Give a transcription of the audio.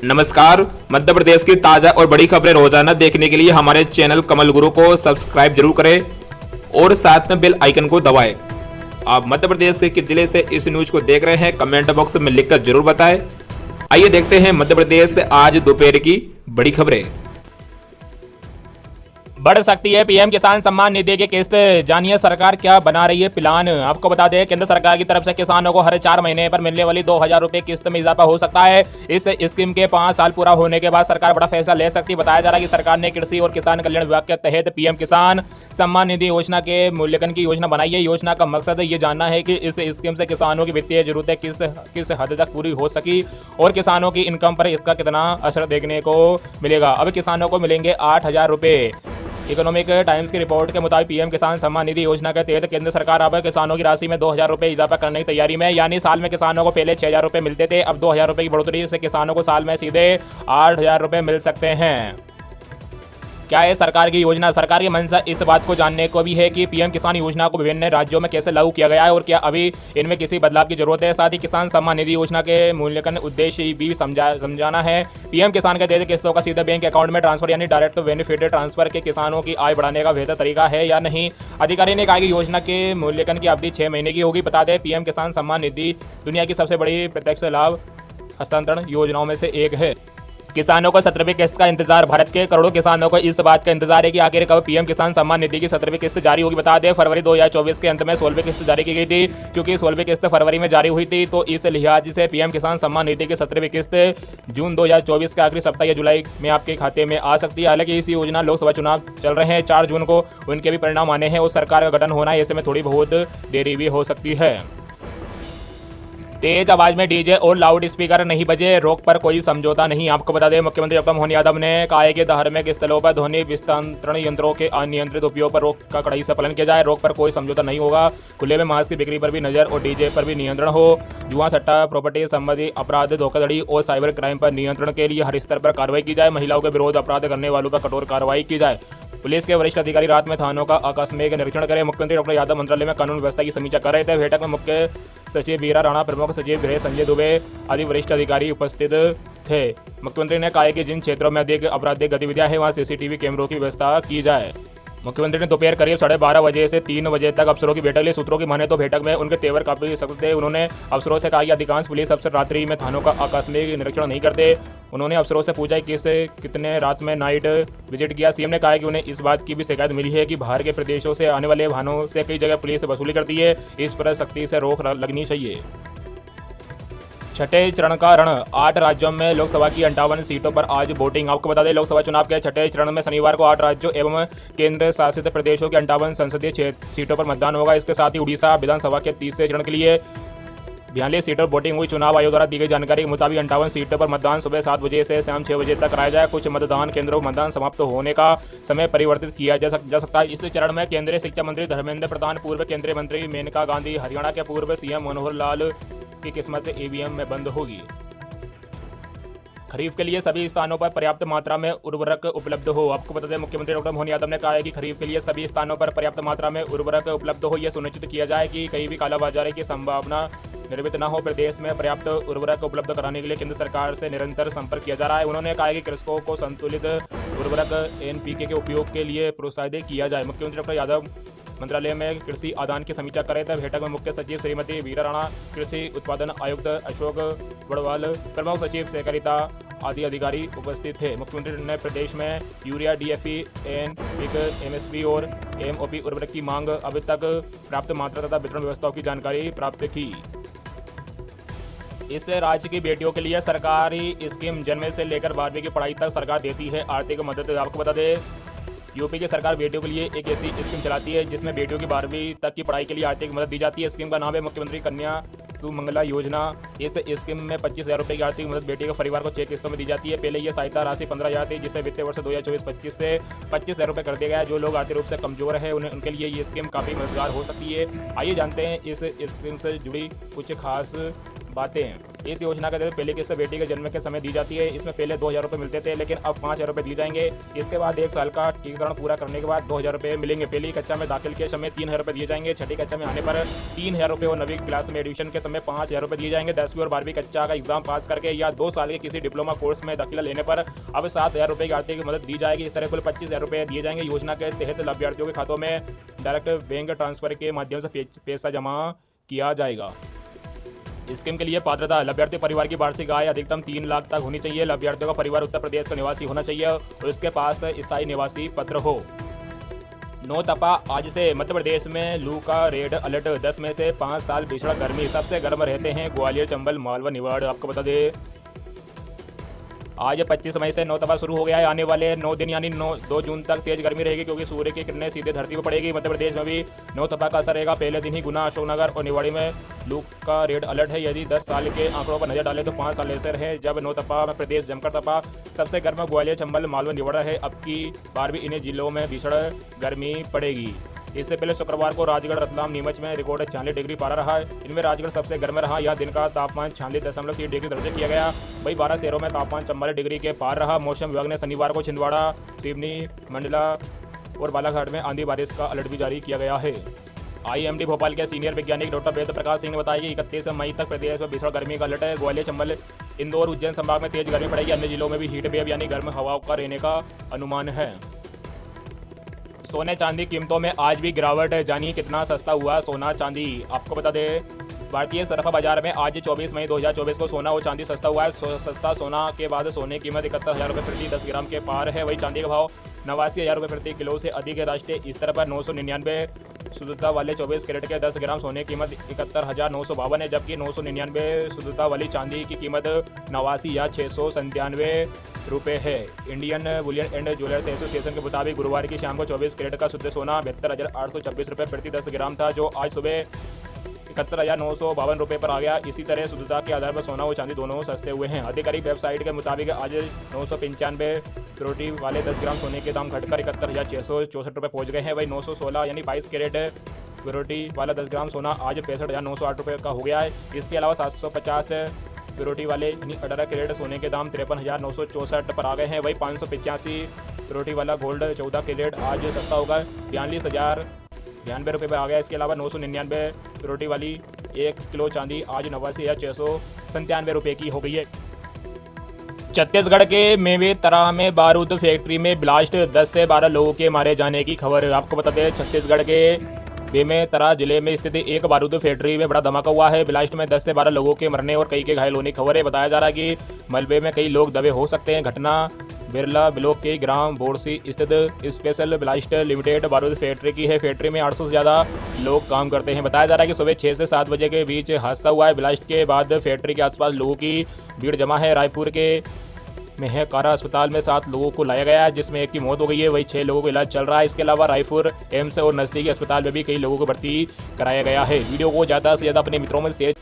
नमस्कार। मध्य प्रदेश की ताज़ा और बड़ी खबरें रोजाना देखने के लिए हमारे चैनल कमल गुरु को सब्सक्राइब जरूर करें और साथ में बेल आइकन को दबाएं। आप मध्य प्रदेश के किस जिले से इस न्यूज को देख रहे हैं कमेंट बॉक्स में लिखकर जरूर बताएं। आइए देखते हैं मध्य प्रदेश से आज दोपहर की बड़ी खबरें। बढ़ सकती है पीएम किसान सम्मान निधि की किस्त, जानिए सरकार क्या बना रही है प्लान। आपको बता दें केंद्र सरकार की तरफ से किसानों को हर 4 महीने पर मिलने वाली 2000 रुपए किस्त में इजाफा हो सकता है। इस स्कीम के 5 साल पूरा होने के बाद सरकार बड़ा फैसला ले सकती है। बताया जा रहा है कि सरकार ने कृषि और किसान कल्याण विभाग के तहत पीएम किसान सम्मान निधि योजना के मूल्यांकन की योजना बनाई है। योजना का मकसद ये जानना है कि इस स्कीम से किसानों की वित्तीय जरूरतें किस हद तक पूरी हो सकी और किसानों की इनकम पर इसका कितना असर देखने को मिलेगा। अब किसानों को मिलेंगे 8000 रुपए। इकोनॉमिक टाइम्स की रिपोर्ट के मुताबिक पीएम किसान सम्मान निधि योजना के तहत केंद्र सरकार अब किसानों की राशि में 2000 रुपए इजाफा करने की तैयारी में। यानी साल में किसानों को पहले 6000 रुपए मिलते थे, अब 2000 रुपए की बढ़ोतरी से किसानों को साल में सीधे 8000 रुपए मिल सकते हैं। क्या है सरकार की योजना? सरकार की मंशा इस बात को जानने को भी है कि पीएम किसान योजना को विभिन्न राज्यों में कैसे लागू किया गया है और क्या अभी इनमें किसी बदलाव की जरूरत है। साथ ही किसान सम्मान निधि योजना के मूल्यांकन उद्देश्य भी समझाना है। पीएम किसान के तहत किस्तों का सीधे बैंक अकाउंट में ट्रांसफर यानी डायरेक्ट बेनिफिट ट्रांसफर के किसानों की आय बढ़ाने का बेहतर तरीका है या नहीं। अधिकारी ने कहा कि योजना के मूल्यांकन की अवधि 6 महीने की होगी। बता दें पीएम किसान सम्मान निधि दुनिया की सबसे बड़ी प्रत्यक्ष लाभ हस्तांतरण योजनाओं में से एक है। किसानों को 17वीं किस्त का इंतजार। भारत के करोड़ों किसानों को इस बात का इंतजार है कि आखिर कब पीएम किसान सम्मान निधि की 17वीं किस्त जारी होगी। बता दें फरवरी 2024 के अंत में 16वीं किस्त जारी की गई थी। क्योंकि 16वीं किस्त फरवरी में जारी हुई थी तो इस लिहाज से पीएम किसान सम्मान निधि की 17वीं किस्त जून 2024 के आखिरी सप्ताह या जुलाई में आपके खाते में आ सकती है। हालांकि इस योजना लोकसभा चुनाव चल रहे हैं, 4 जून को उनके भी परिणाम आने हैं और सरकार का गठन होना है, ऐसे में थोड़ी बहुत देरी भी हो सकती है। तेज आवाज में डीजे और लाउड स्पीकर नहीं बजे, रोक पर कोई समझौता नहीं। आपको बता दें मुख्यमंत्री डॉक्टर मोहन यादव ने कहा है कि धार्मिक स्थलों पर ध्वनि विस्तारण यंत्रों के अनियंत्रित उपयोग पर रोक का कड़ाई से पालन किया जाए। रोक पर कोई समझौता नहीं होगा। खुले में मांस की बिक्री पर भी नजर और डीजे पर भी नियंत्रण हो। जुआ सट्टा प्रॉपर्टी संबंधी अपराध, धोखाधड़ी और साइबर क्राइम पर नियंत्रण के लिए हर स्तर पर कार्रवाई की जाए। महिलाओं के विरोध अपराध करने वालों पर कठोर कार्रवाई की जाए। पुलिस के वरिष्ठ अधिकारी रात में थानों का आकस्मिक निरीक्षण करें। मुख्यमंत्री डॉक्टर यादव मंत्रालय में कानून व्यवस्था की समीक्षा कर रहे थे। बैठक में मुख्य सचिव बीरा राणा, प्रमुख सचिव गृह संजय दुबे आदि वरिष्ठ अधिकारी उपस्थित थे। मुख्यमंत्री ने कहा कि जिन क्षेत्रों में अधिक आपराधिक गतिविधियां हैं वहां सीसीटीवी कैमरों की व्यवस्था की जाए। मुख्यमंत्री ने दोपहर करीब 12:30 बजे से 3 बजे तक अफसरों की बैठक ली। सूत्रों की माने तो बैठक में उनके तेवर काफी सख्त थे। उन्होंने अफसरों से कहा कि अधिकांश पुलिस अफसर रात्रि में थानों का आकस्मिक निरीक्षण नहीं करते। उन्होंने अफसरों से पूछा कि कितने रात में नाइट विजिट किया। सीएम ने कहा कि उन्हें इस बात की भी शिकायत मिली है कि बाहर के प्रदेशों से आने वाले वाहनों से कई जगह पुलिस वसूली करती है। इस पर सख्ती से रोक लगनी चाहिए। छठे चरण का रण, 8 राज्यों में लोकसभा की 58 सीटों पर आज वोटिंग। आपको बता दें लोकसभा चुनाव के छठे चरण में शनिवार को 8 राज्यों एवं केंद्र शासित प्रदेशों के 58 संसदीय सीटों पर मतदान होगा। इसके साथ ही उड़ीसा विधानसभा के तीसरे चरण के लिए 42 सीटों पर वोटिंग हुई। चुनाव आयोग द्वारा दी गई जानकारी के मुताबिक 58 सीटों पर मतदान सुबह 7 बजे से शाम 6 बजे तक कराया जाए। कुछ मतदान केंद्रों पर मतदान समाप्त होने का समय परिवर्तित किया जा सकता है। इस चरण में केंद्रीय शिक्षा मंत्री धर्मेंद्र प्रधान, पूर्व केंद्रीय मंत्री मेनका गांधी, हरियाणा के पूर्व सीएम मनोहर लाल की किस्मत ईवीएम में बंद होगी। खरीफ के लिए सभी स्थानों पर पर्याप्त मात्रा में उर्वरक उपलब्ध हो। आपको बता दें मुख्यमंत्री डॉक्टर मोहन यादव ने कहा है कि खरीफ के लिए सभी स्थानों पर पर्याप्त मात्रा में उर्वरक उपलब्ध हो। यह सुनिश्चित किया जाए कि कहीं भी कालाबाजारी की संभावना निर्मित न हो। प्रदेश में पर्याप्त उर्वरक उपलब्ध कराने के लिए केंद्र सरकार से निरंतर संपर्क किया जा रहा है। उन्होंने कहा कि कृषकों को संतुलित उर्वरक एनपीके के उपयोग के लिए प्रोत्साहित किया जाए। मुख्यमंत्री डॉक्टर यादव मंत्रालय में कृषि आदान की समीक्षा कर रहे थे। बैठक में मुख्य सचिव श्रीमती बीरा राणा, कृषि उत्पादन आयुक्त अशोक बड़वाल, प्रमुख सचिव सहकारिता आदि अधिकारी उपस्थित थे। मुख्यमंत्री ने प्रदेश में यूरिया, डीएपी, एनपीके, एमएसपी और एमओपी उर्वरक की मांग अब तक प्राप्त मात्रा तथा वितरण व्यवस्थाओं की जानकारी प्राप्त की। इस राज्य की बेटियों के लिए सरकारी स्कीम, जन्म से लेकर 12वीं की पढ़ाई तक सरकार देती है आर्थिक मदद। आपको बता दें यूपी की सरकार बेटियों के लिए एक ऐसी स्कीम चलाती है जिसमें बेटियों की 12वीं तक की पढ़ाई के लिए आर्थिक मदद दी जाती है। स्कीम का नाम है मुख्यमंत्री कन्या सुमंगला योजना। इस स्कीम में 25,000 रुपये की आर्थिक मदद बेटी के परिवार को 6 किस्तों में दी जाती है। पहले यह सहायता राशि 15,000 थी, जिसे वित्तीय वर्ष 2024-25 से 25,000 रुपये कर दिया गया है। जो लोग आर्थिक रूप से कमजोर है उनके लिए ये स्कीम काफ़ी मददगार हो सकती है। आइए जानते हैं इस स्कीम से जुड़ी कुछ खास बातें। इस योजना के तहत पहली किस्त बेटी के जन्म के समय दी जाती है। इसमें पहले 2,000 रुपये मिलते थे, लेकिन अब 5,000 रुपये दिए जाएंगे। इसके बाद 1 साल का टीकाकरण पूरा करने के बाद 2,000 रुपये मिलेंगे। पहली कक्षा में दाखिल के समय 3,000 रुपये दिए जाएंगे। छठी कक्षा में आने पर 3,000 रुपये और 9वीं क्लास में एडमिशन के समय 5,000 रुपये दिए जाएंगे। 10वीं और 12वीं कक्षा का एग्जाम पास करके या 2 साल के किसी डिप्लोमा कोर्स में दाखिला लेने पर अब 7,000 रुपये की आर्थिक मदद दी जाएगी। इस तरह कुल 25,000 रुपये दिए जाएंगे। योजना के तहत लाभार्थियों के खातों में डायरेक्ट बैंक ट्रांसफर के माध्यम से पैसा जमा किया जाएगा। स्कीम के लिए पात्रता। लाभार्थी परिवार की वार्षिक आय अधिकतम 3 लाख तक होनी चाहिए। लाभार्थियों का परिवार उत्तर प्रदेश का निवासी होना चाहिए और उसके पास स्थायी निवासी पत्र हो। नो तपा। आज से मध्य प्रदेश में लू का रेड अलर्ट। 10 में से 5 साल भीषण गर्मी। सबसे गर्म रहते हैं ग्वालियर, चंबल, मालवा, निवाड़। आपको बता दें आज 25 मई से 9 तपा शुरू हो गया है। आने वाले 9 दिन यानी 2 जून तक तेज गर्मी रहेगी, क्योंकि सूर्य की किरणें सीधे धरती पर पड़ेगी। मध्य प्रदेश में भी 9 तपा का असर रहेगा। पहले दिन ही गुना, अशोकनगर और निवाड़ी में लू का रेड अलर्ट है। यदि 10 साल के आंकड़ों पर नजर डालें तो 5 साल ऐसे रहे जब 9 तपा में प्रदेश जमकर तपा। सबसे गर्म ग्वालियर, चंबल, मालवा, निवाड़ा है। अब की बार भी इन्हीं जिलों में भीषण गर्मी पड़ेगी। इससे पहले शुक्रवार को राजगढ़, रतलाम, नीमच में रिकॉर्ड 46 डिग्री पारा रहा है। इनमें राजगढ़ सबसे गर्म रहा। यहाँ दिन का तापमान 46.3 डिग्री दर्ज किया गया। वही 12 शहरों में तापमान 44 डिग्री के पार रहा। मौसम विभाग ने शनिवार को छिंदवाड़ा, सिवनी, मंडला और बालाघाट में आंधी बारिश का अलर्ट भी जारी किया गया है। IIMD भोपाल के सीनियर वैज्ञानिक डॉक्टर वेद प्रकाश सिंह ने बताया कि 31 मई तक प्रदेश में भीषण गर्मी का अलर्ट है। ग्वालियर, चंबल, इंदौर, उज्जैन संभाग में तेज गर्मी पड़ेगी। अन्य जिलों में भी हीट वेव यानी गर्म हवाओं का रहने का अनुमान है। सोने चांदी कीमतों में आज भी गिरावट है। जानिए कितना सस्ता हुआ सोना चांदी। आपको बता दें भारतीय सराफा बाजार में आज 24 मई 2024 को सोना और चांदी सस्ता हुआ है। सस्ता सोना के बाद सोने की कीमत 71,000 रुपये प्रति 10 ग्राम के पार है। वही चांदी का भाव 89,000 रुपये प्रति किलो से अधिक है। राष्ट्रीय स्तर पर 999 शुद्धता वाले 24 कैरेट के 10 ग्राम सोने की कीमत 71,952 है, जबकि 999 शुद्धता वाली चांदी की कीमत 89 या 697 रुपये है। Indian Boolean and jewellers association के मुताबिक गुरुवार की शाम को 24 कैरेट का शुद्ध सोना 72,826 रुपये प्रति 10 ग्राम था, जो आज सुबह 71,952 रुपये पर आ गया। इसी तरह शुद्धता के आधार पर सोना और चांदी दोनों सस्ते हुए हैं। आधिकारिक वेबसाइट के मुताबिक आज 995 प्योरिटी वाले 10 ग्राम सोने के दाम घटकर 71,664 रुपये पहुँच गए हैं। वही 916 यानी 22 कैरेट प्योरिटी वाला 10 ग्राम सोना आज 65,908 रुपये का हो गया है। इसके अलावा 750 प्योरिटी वाले यानी 18 कैरेट सोने के दाम 53,964 पर आ गए हैं। वही 585 प्योरिटी वाला गोल्ड 14 कैरेट आज सस्ता होगा 42,092 रुपये पर आ गया। इसके अलावा 999 प्योरिटी वाली 1 किलो चांदी आज 89,697 रुपये की हो गई है। छत्तीसगढ़ के मेवेतरा में बारूद फैक्ट्री में ब्लास्ट, 10 से 12 लोगों के मारे जाने की खबर। आपको बता दें छत्तीसगढ़ के बेमेतरा जिले में स्थित एक बारूद फैक्ट्री में बड़ा धमाका हुआ है। ब्लास्ट में 10 से 12 लोगों के मरने और कई के घायल होने की खबर है। बताया जा रहा है कि मलबे में कई लोग दबे हो सकते हैं। घटना बिरला ब्लॉक के ग्राम बोरसी स्थित स्पेशल ब्लास्ट लिमिटेड बारूद फैक्ट्री की है। फैक्ट्री में 800 से ज़्यादा लोग काम करते हैं। बताया जा रहा है कि सुबह 6 से 7 बजे के बीच हादसा हुआ है। ब्लास्ट के बाद फैक्ट्री के आसपास लोगों की भीड़ जमा है। रायपुर के मेहकारा अस्पताल में 7 लोगों को लाया गया है, जिसमें 1 की मौत हो गई है। वही 6 लोगों का इलाज चल रहा है। इसके अलावा रायपुर एम्स और नजदीकी अस्पताल में भी कई लोगों को भर्ती कराया गया है। वीडियो को ज़्यादा से ज़्यादा अपने मित्रों में शेयर